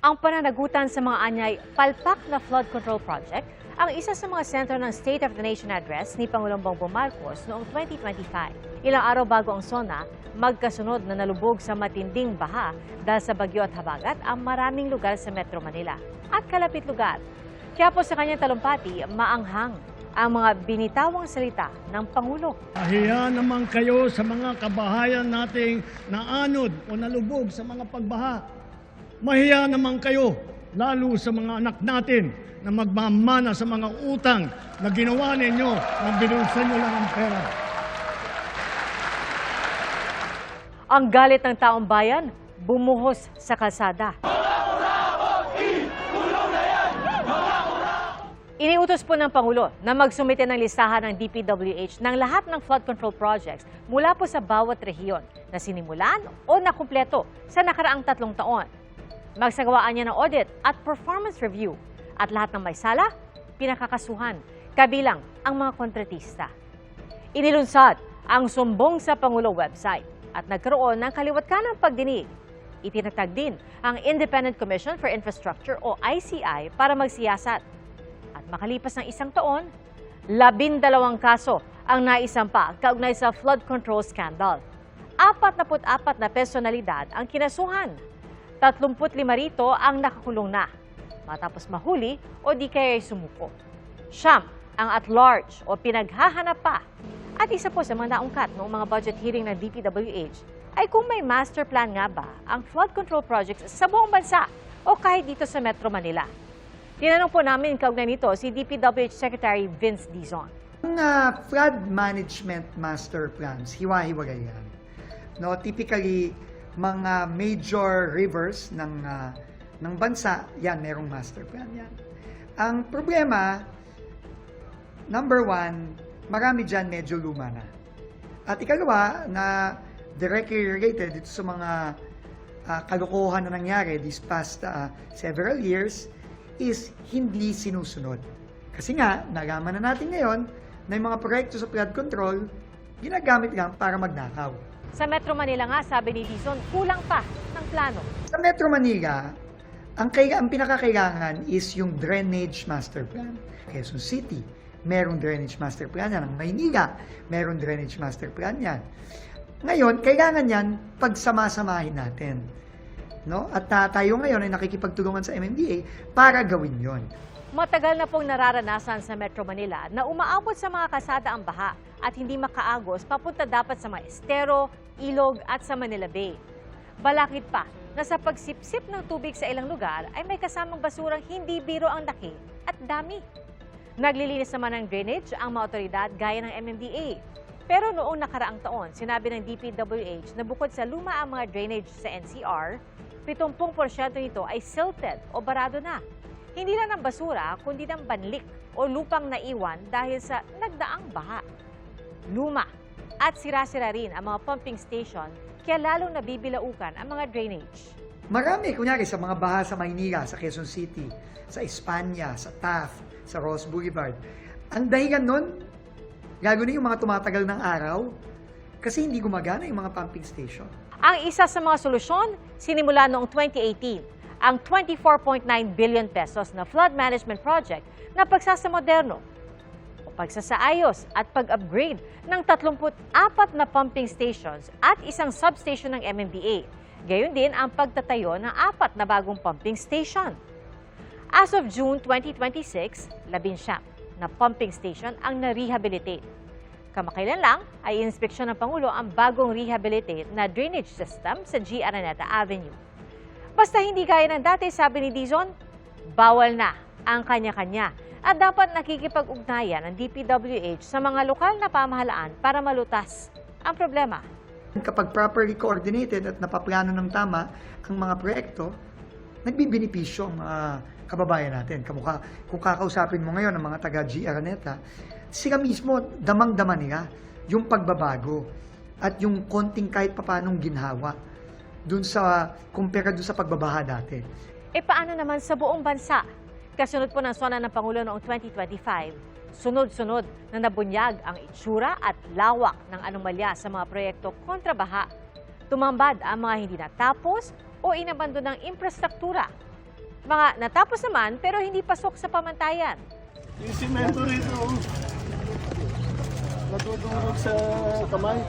Ang pananagutan sa mga anyay palpak na flood control project ang isa sa mga sentro ng State of the Nation Address ni Pangulong Bongbong Marcos noong 2025. Ilang araw bago ang SONA, magkasunod na nalubog sa matinding baha dahil sa bagyo at habagat ang maraming lugar sa Metro Manila at kalapit lugar. Kaya po sa kanyang talumpati, maanghang ang mga binitawang salita ng Pangulo. Pahiya naman kayo sa mga kabahayan nating naanod o nalubog sa mga pagbaha. Mahiya naman kayo, lalo sa mga anak natin na magmamana sa mga utang na ginawa ninyo na binulsan nyo lang ang pera. Ang galit ng taong bayan, bumuhos sa kalsada. Iniutos po ng Pangulo na magsumite ng listahan ng DPWH ng lahat ng flood control projects mula po sa bawat rehiyon na sinimulan o nakumpleto sa nakaraang 3 taon. Magsagawaan niya ng audit at performance review at lahat ng may sala, pinakakasuhan, kabilang ang mga kontratista. Inilunsad ang sumbong sa Pangulo website at nagkaroon ng kaliwat-kanang pagdinig. Itinatag din ang Independent Commission for Infrastructure o ICI para magsiyasat. At makalipas ng 1 taon, 12 kaso ang naisampa kaugnay sa flood control scandal. 44 na personalidad ang kinasuhan. 35 rito ang nakakulong na matapos mahuli o di kaya sumuko. 9 ang at-large o pinaghahanap pa. At isa po sa mga naungkat noong mga budget hearing ng DPWH ay kung may master plan nga ba ang flood control projects sa buong bansa o kahit dito sa Metro Manila. Tinanong po namin kaugnay nito si DPWH Secretary Vince Dizon. Ang flood management master plans, hiwa-hiwalay yan. No, typically, mga major rivers ng bansa, yan, merong master plan yan. Ang problema, number 1, marami dyan medyo luma na. At ikalawa, na directly related dito sa mga kalokohan na nangyari these past several years, is hindi sinusunod. Kasi nga, nalaman na natin ngayon na yung mga proyekto sa flood control, ginagamit lang para magnakaw. Sa Metro Manila nga, sabi ni Dizon, kulang pa ng plano. Sa Metro Manila, ang pinakakailangan is yung drainage master plan. Quezon City, merong drainage master plan yan. Ang Maynila, merong drainage master plan yan. Ngayon, kailangan yan pagsama-samahin natin. No? At tayo ngayon ay nakikipagtulungan sa MMDA para gawin yon. Matagal na pong nararanasan sa Metro Manila na umaabot sa mga kalsada ang baha at hindi makaagos papunta dapat sa mga estero, ilog at sa Manila Bay. Balakid pa na sa pagsipsip ng tubig sa ilang lugar ay may kasamang basurang hindi biro ang laki at dami. Naglilinis naman ng drainage ang mga otoridad gaya ng MMDA. Pero noong nakaraang taon, sinabi ng DPWH na bukod sa luma ang mga drainage sa NCR, 70% nito ay silted o barado na. Hindi lang ng basura, kundi ng banlik o lupang naiwan dahil sa nagdaang baha. Luma at sira-sira rin ang mga pumping station, kaya lalong nabibilaukan ang mga drainage. Marami, kunyari sa mga baha sa Maynila, sa Quezon City, sa Espanya, sa Taft, sa Ross Boulevard. Ang dahilan nun, lalo na yung mga tumatagal ng araw, kasi hindi gumagana yung mga pumping station. Ang isa sa mga solusyon, sinimula noong 2018, ang 24.9 billion pesos na flood management project na pagsasamoderno o pagsasaayos at pag-upgrade ng 34 na pumping stations at isang substation ng MMDA. Gayon din ang pagtatayo ng 4 na bagong pumping station. As of June 2026, 19 na pumping station ang na-rehabilitate. Kamakailan lang ay inspeksyon ng Pangulo ang bagong rehabilitate na drainage system sa G. Araneta Avenue. Basta hindi gaya ng dati, sabi ni Dizon, bawal na ang kanya-kanya at dapat nakikipag-ugnayan ang DPWH sa mga lokal na pamahalaan para malutas ang problema. Kapag properly coordinated at napaplano ng tama ang mga proyekto, nagbibinipisyo ang mga kababayan natin. Kung kakausapin mo ngayon ang mga taga G. Araneta, sila mismo damang-dama nila yung pagbabago at yung konting kahit papanong ginhawa kumpara dun sa pagbabaha dati. E paano naman sa buong bansa? Kasunod po ng SONA ng Pangulo noong 2025, sunod-sunod na nabunyag ang itsura at lawak ng anomalya sa mga proyekto kontra baha. Tumambad ang mga hindi natapos o inabandon ng infrastruktura. Mga natapos naman pero hindi pasok sa pamantayan. Yung simento rito, natutulog sa kamay.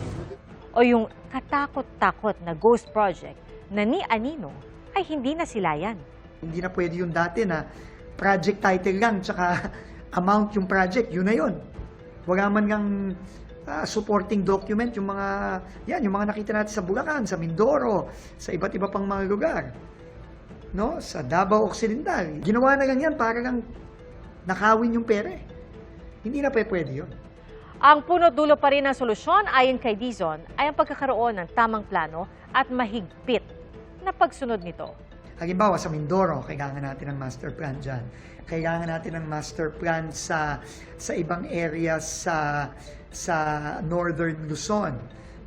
O yung katakot-takot na ghost project na ni Anino ay hindi nasilayan. Hindi na pwede yung dati na project title lang, tsaka amount yung project, yun na yun. Wala man ngang supporting document, yung mga nakita natin sa Bulacan, sa Mindoro, sa iba't iba pang mga lugar. No? Sa Davao Occidental. Ginawa na lang yan para lang nakawin yung pera. Hindi na pwede yun. Ang punot dulo pa rin ng solusyon ayon kay Dizon ay ang pagkakaroon ng tamang plano at mahigpit na pagsunod nito. Halimbawa sa Mindoro, kailangan natin ng master plan dyan. Kailangan natin ng master plan sa ibang areas sa Northern Luzon,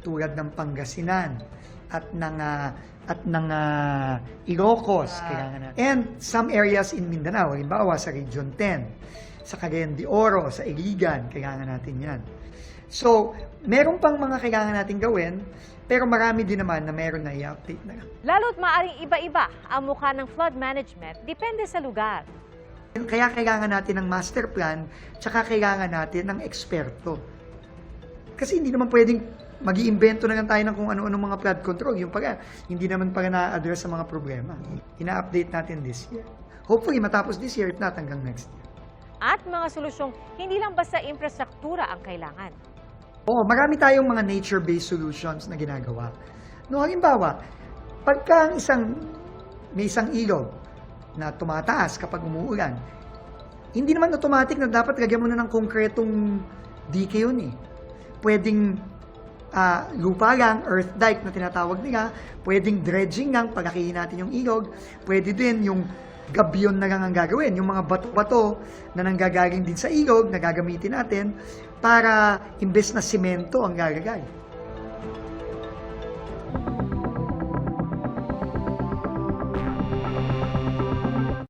tulad ng Pangasinan at ng Ilocos. Kailangan natin. And some areas in Mindanao, halimbawa sa Region 10, sa Cagayan de Oro, sa Iligan, kailangan natin yan. So, meron pang mga kailangan natin gawin, pero marami din naman na meron na i-update na lang. Lalo't maaaring iba-iba ang mukha ng flood management depende sa lugar. Kaya kailangan natin ng master plan, tsaka kailangan natin ng eksperto. Kasi hindi naman pwedeng mag-iimbento na lang tayo ng kung ano-ano mga flood control. Yung pala, hindi naman pala na-address sa mga problema. Ina-update natin this year. Hopefully, matapos this year, if not hanggang next year. At mga solusyong hindi lang basta infrastruktura ang kailangan. Oo, marami tayong mga nature-based solutions na ginagawa. No, halimbawa, pagka may isang ilog na tumataas kapag umuulan, hindi naman automatic na dapat lagyan mo na ng konkretong dike yun eh. Pwedeng lupa lang, earth dike na tinatawag nila, pwedeng dredging lang, palakihin natin yung ilog, pwede din yung gabyon na lang ang gagawin, yung mga bato-bato na nanggagaling din sa ilog na gagamitin natin para imbes na simento ang lalagay.